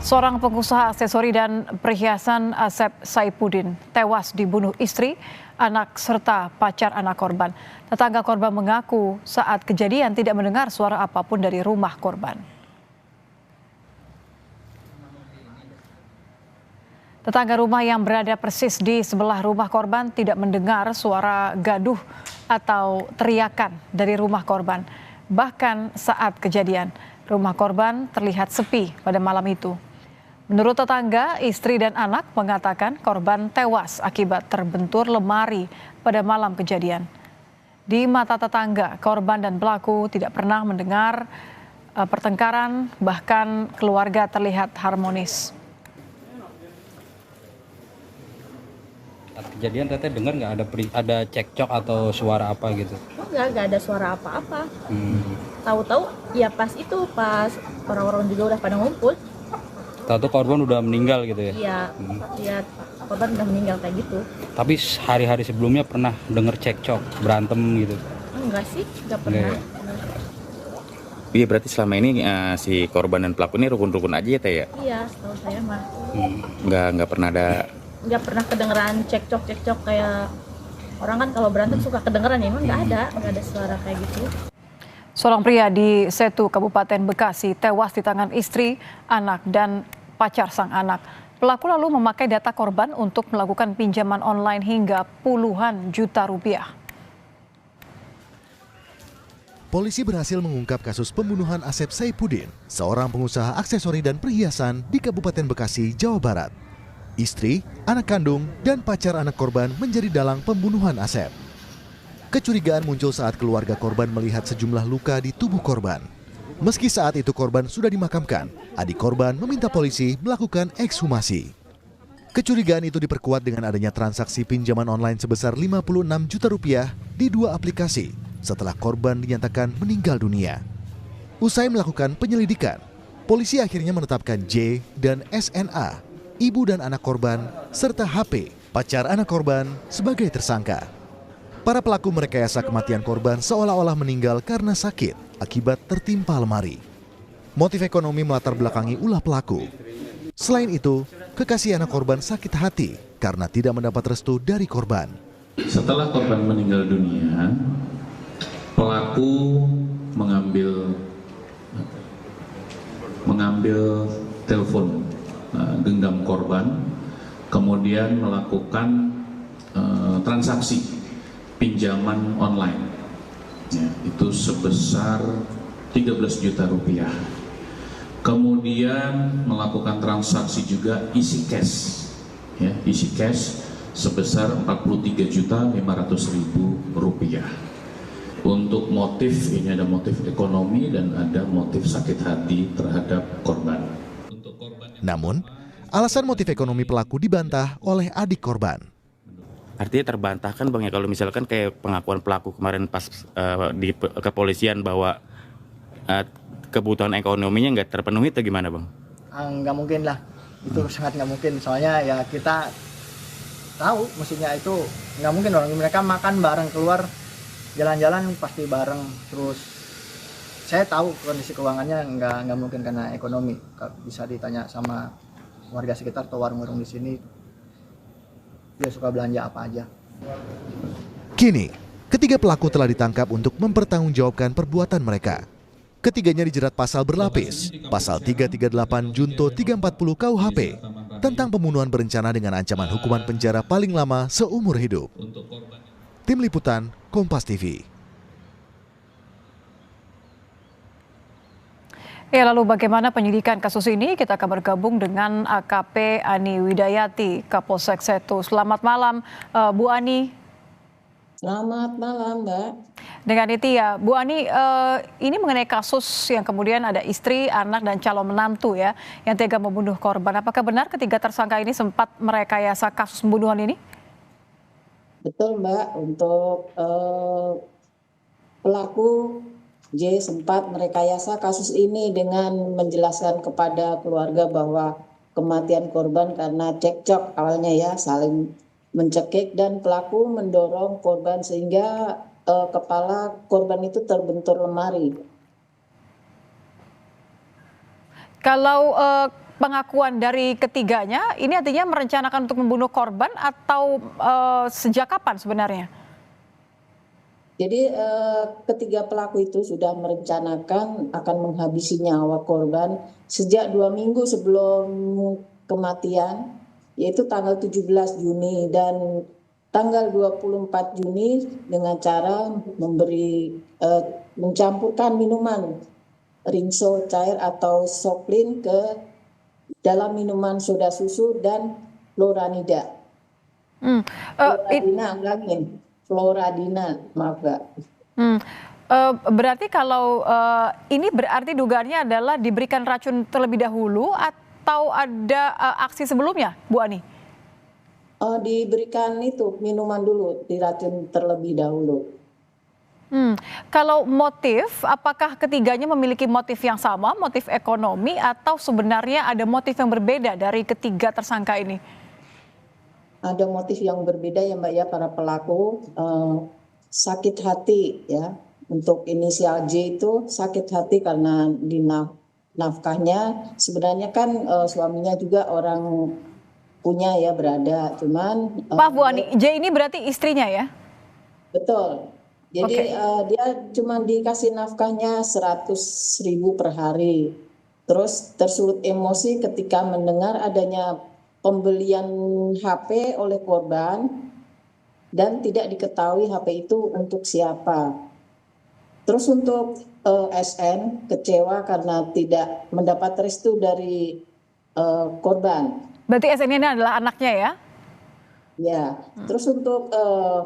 Seorang pengusaha aksesori dan perhiasan Asep Saipuddin tewas dibunuh istri, anak serta pacar anak korban. Tetangga korban mengaku saat kejadian tidak mendengar suara apapun dari rumah korban. Tetangga rumah yang berada persis di sebelah rumah korban tidak mendengar suara gaduh atau teriakan dari rumah korban. Bahkan saat kejadian, rumah korban terlihat sepi pada malam itu. Menurut tetangga, istri dan anak mengatakan korban tewas akibat terbentur lemari pada malam kejadian. Di mata tetangga, korban dan pelaku tidak pernah mendengar pertengkaran, bahkan keluarga terlihat harmonis. Saat kejadian teteh dengar nggak ada cekcok atau suara apa gitu? Nggak ada suara apa-apa. Tahu-tahu ya pas orang-orang juga udah pada ngumpul. Tahu korban udah meninggal gitu ya? Iya, lihat korban udah meninggal kayak gitu. Tapi hari-hari sebelumnya pernah denger cekcok, berantem gitu? Enggak sih, nggak pernah. Iya, berarti selama ini si korban dan pelaku ini rukun-rukun aja ya Teh ya? Iya, setahu saya mah. Nggak pernah ada. Nggak pernah kedengeran cekcok kayak orang kan kalau berantem suka kedengeran ya, emang nggak ada suara kayak gitu. Seorang pria di Setu, Kabupaten Bekasi tewas di tangan istri, anak, dan pacar sang anak. Pelaku lalu memakai data korban untuk melakukan pinjaman online hingga puluhan juta rupiah. Polisi berhasil mengungkap kasus pembunuhan Asep Saipuddin, seorang pengusaha aksesori dan perhiasan di Kabupaten Bekasi, Jawa Barat. Istri, anak kandung, dan pacar anak korban menjadi dalang pembunuhan Asep. Kecurigaan muncul saat keluarga korban melihat sejumlah luka di tubuh korban. Meski saat itu korban sudah dimakamkan, adik korban meminta polisi melakukan ekshumasi. Kecurigaan itu diperkuat dengan adanya transaksi pinjaman online sebesar 56 juta rupiah di dua aplikasi setelah korban dinyatakan meninggal dunia. Usai melakukan penyelidikan, polisi akhirnya menetapkan J dan SNA, ibu dan anak korban, serta HP, pacar anak korban, sebagai tersangka. Para pelaku merekayasa kematian korban seolah-olah meninggal karena sakit akibat tertimpa lemari. Motif ekonomi melatar belakangi ulah pelaku. Selain itu, kekasih anak korban sakit hati karena tidak mendapat restu dari korban. Setelah korban meninggal dunia, pelaku mengambil telepon genggam korban, kemudian melakukan transaksi pinjaman online, ya, itu sebesar 13 juta rupiah. Kemudian melakukan transaksi juga isi cash, ya, isi cash sebesar 43.500.000 rupiah. Untuk motif ini ada motif ekonomi dan ada motif sakit hati terhadap korban. Namun, alasan motif ekonomi pelaku dibantah oleh adik korban. Artinya terbantahkan Bang ya, kalau misalkan kayak pengakuan pelaku kemarin pas di kepolisian bahwa kebutuhan ekonominya nggak terpenuhi atau gimana Bang? Nggak mungkin lah, itu sangat nggak mungkin. Soalnya ya kita tahu mestinya itu nggak mungkin, orang mereka makan bareng, keluar jalan-jalan pasti bareng. Terus saya tahu kondisi keuangannya nggak mungkin karena ekonomi. Bisa ditanya sama warga sekitar atau warung-warung di sini, dia suka belanja apa aja. Kini, ketiga pelaku telah ditangkap untuk mempertanggungjawabkan perbuatan mereka. Ketiganya dijerat pasal berlapis, pasal 338 Junto 340 KUHP, tentang pembunuhan berencana dengan ancaman hukuman penjara paling lama seumur hidup. Tim Liputan, Kompas TV. Ya, lalu bagaimana penyidikan kasus ini? Kita akan bergabung dengan AKP Ani Widayati, Kapolsek Setu. Selamat malam, Bu Ani. Selamat malam, Mbak. Dengan itu ya, Bu Ani, ini mengenai kasus yang kemudian ada istri, anak, dan calon menantu ya, yang tega membunuh korban. Apakah benar ketiga tersangka ini sempat merekayasa kasus pembunuhan ini? Betul, Mbak. Untuk pelaku J sempat merekayasa kasus ini dengan menjelaskan kepada keluarga bahwa kematian korban karena cekcok awalnya ya, saling mencekik, dan pelaku mendorong korban sehingga kepala korban itu terbentur lemari. Kalau pengakuan dari ketiganya, ini artinya merencanakan untuk membunuh korban atau sejak kapan sebenarnya? Jadi ketiga pelaku itu sudah merencanakan akan menghabisi nyawa korban sejak 2 minggu sebelum kematian, yaitu tanggal 17 Juni dan tanggal 24 Juni dengan cara mencampurkan minuman rinso cair atau soplin ke dalam minuman soda susu dan floranida. Floradina, maaf Mbak. Berarti kalau ini berarti dugaannya adalah diberikan racun terlebih dahulu atau ada aksi sebelumnya, Bu Ani? Diberikan itu minuman dulu, diracun terlebih dahulu. Kalau motif, apakah ketiganya memiliki motif yang sama, motif ekonomi, atau sebenarnya ada motif yang berbeda dari ketiga tersangka ini? Ada motif yang berbeda ya Mbak ya, para pelaku sakit hati ya. Untuk inisial J itu sakit hati karena di nafkahnya sebenarnya kan suaminya juga orang punya ya, berada, cuman Maaf Bu Ani, J ini berarti istrinya ya? Betul. Jadi dia cuma dikasih nafkahnya 100.000 per hari. Terus tersulut emosi ketika mendengar adanya pembelian HP oleh korban dan tidak diketahui HP itu untuk siapa. Terus untuk SN kecewa karena tidak mendapat restu dari korban. Berarti SN ini adalah anaknya ya? Ya, terus untuk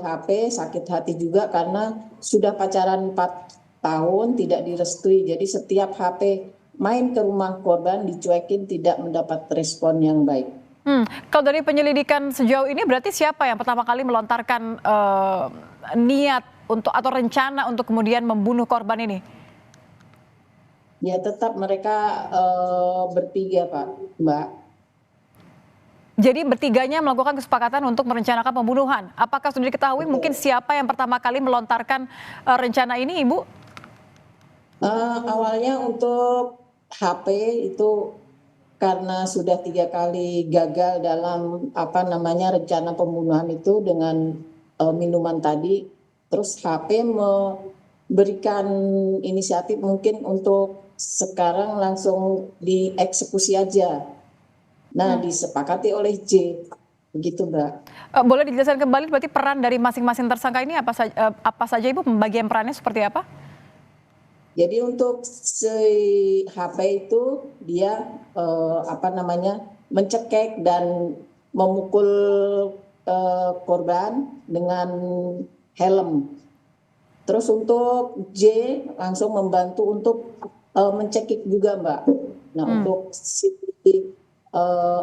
HP sakit hati juga karena sudah pacaran 4 tahun tidak direstui. Jadi setiap HP main ke rumah korban dicuekin, tidak mendapat respon yang baik. Kalau dari penyelidikan sejauh ini berarti siapa yang pertama kali melontarkan niat untuk atau rencana untuk kemudian membunuh korban ini? Ya tetap mereka bertiga Mbak. Jadi bertiganya melakukan kesepakatan untuk merencanakan pembunuhan. Apakah sudah diketahui mungkin siapa yang pertama kali melontarkan rencana ini, Ibu? Awalnya untuk HP itu karena sudah 3 kali gagal dalam rencana pembunuhan itu dengan minuman tadi, terus HP memberikan inisiatif mungkin untuk sekarang langsung dieksekusi aja. Nah, disepakati oleh J, begitu Mbak. Boleh dijelaskan kembali berarti peran dari masing-masing tersangka ini apa saja Ibu, pembagian perannya seperti apa? Jadi untuk si HP itu dia mencekek dan memukul korban dengan helm. Terus untuk J langsung membantu untuk mencekik juga Mbak. Nah untuk si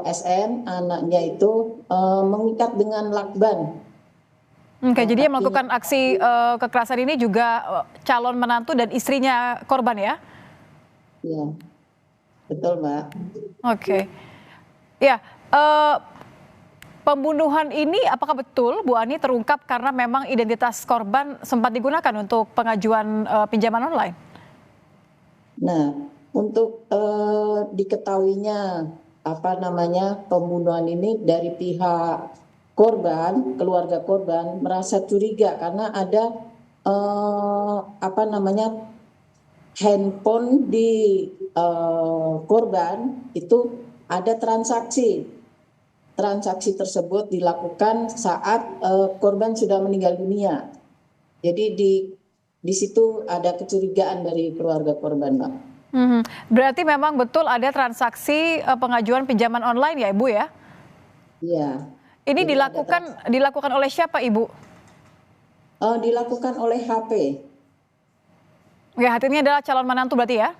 SN anaknya itu mengikat dengan lakban. Oke, jadi yang melakukan aksi kekerasan ini juga calon menantu dan istrinya korban ya? Iya, betul Mbak. Oke, ya pembunuhan ini apakah betul Bu Ani terungkap karena memang identitas korban sempat digunakan untuk pengajuan pinjaman online? Nah, untuk diketahuinya pembunuhan ini dari pihak korban, keluarga korban merasa curiga karena ada handphone di korban itu ada transaksi tersebut dilakukan saat korban sudah meninggal dunia. Jadi di situ ada kecurigaan dari keluarga korban, Mbak. Berarti memang betul ada transaksi pengajuan pinjaman online ya Ibu ya? Iya. Ini dilakukan oleh siapa Ibu? Dilakukan oleh HP. Oke, artinya adalah calon menantu berarti ya?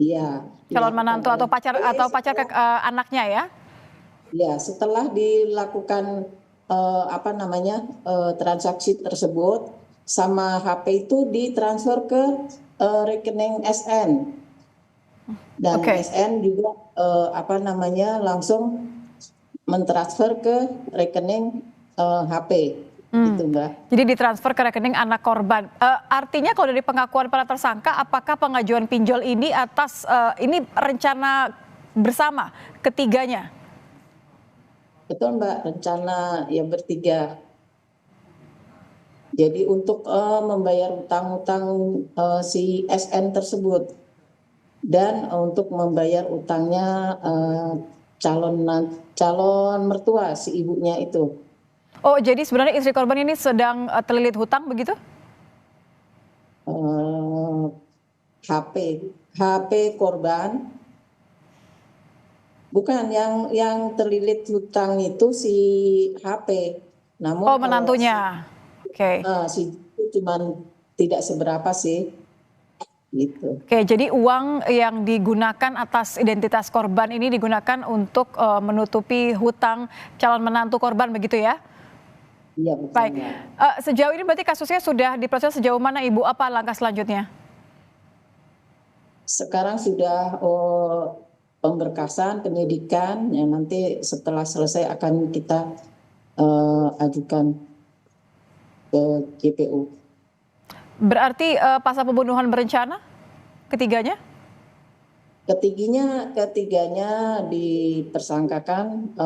Iya. Calon menantu atau pacar anaknya ya? Ya, setelah dilakukan transaksi tersebut sama HP itu ditransfer ke rekening SN. Dan SN juga langsung mentransfer ke rekening HP. Gitu, Mbak. Jadi ditransfer ke rekening anak korban. Artinya kalau dari pengakuan para tersangka, apakah pengajuan pinjol ini atas ini rencana bersama ketiganya? Betul Mbak, rencana ya bertiga. Jadi untuk membayar utang-utang si SN tersebut dan untuk membayar utangnya calon mertua si ibunya itu. Oh, jadi sebenarnya istri korban ini sedang terlilit hutang begitu? HP korban bukan yang terlilit hutang itu si HP. Namun Oh, menantunya. Oke. si itu cuman tidak seberapa sih. Gitu. Oke, jadi uang yang digunakan atas identitas korban ini digunakan untuk menutupi hutang calon menantu korban begitu ya? Iya betul. Baik, sejauh ini berarti kasusnya sudah diproses sejauh mana Ibu? Apa langkah selanjutnya? Sekarang sudah pemberkasan, penyidikan, yang nanti setelah selesai akan kita ajukan ke JPU. Berarti pasal pembunuhan berencana ketiganya? Ketiganya dipersangkakan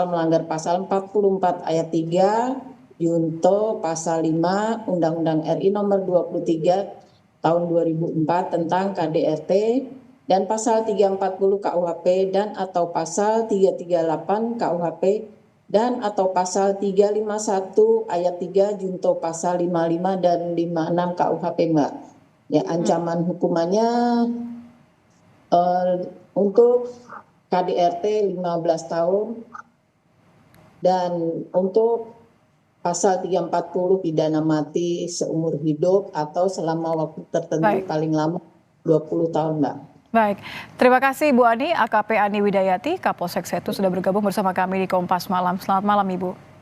melanggar pasal 44 ayat 3 Junto pasal 5 Undang-Undang RI nomor 23 tahun 2004 tentang KDRT dan pasal 340 KUHP dan atau pasal 338 KUHP dan atau pasal 351 ayat 3 Junto pasal 55 dan 56 KUHP Mbak. Ya, ancaman hukumannya untuk KDRT 15 tahun dan untuk pasal 340 pidana mati seumur hidup atau selama waktu tertentu paling lama 20 tahun Mbak. Baik, terima kasih Bu Ani, AKP Ani Widayati, Kapolsek Setu sudah bergabung bersama kami di Kompas Malam. Selamat malam Ibu.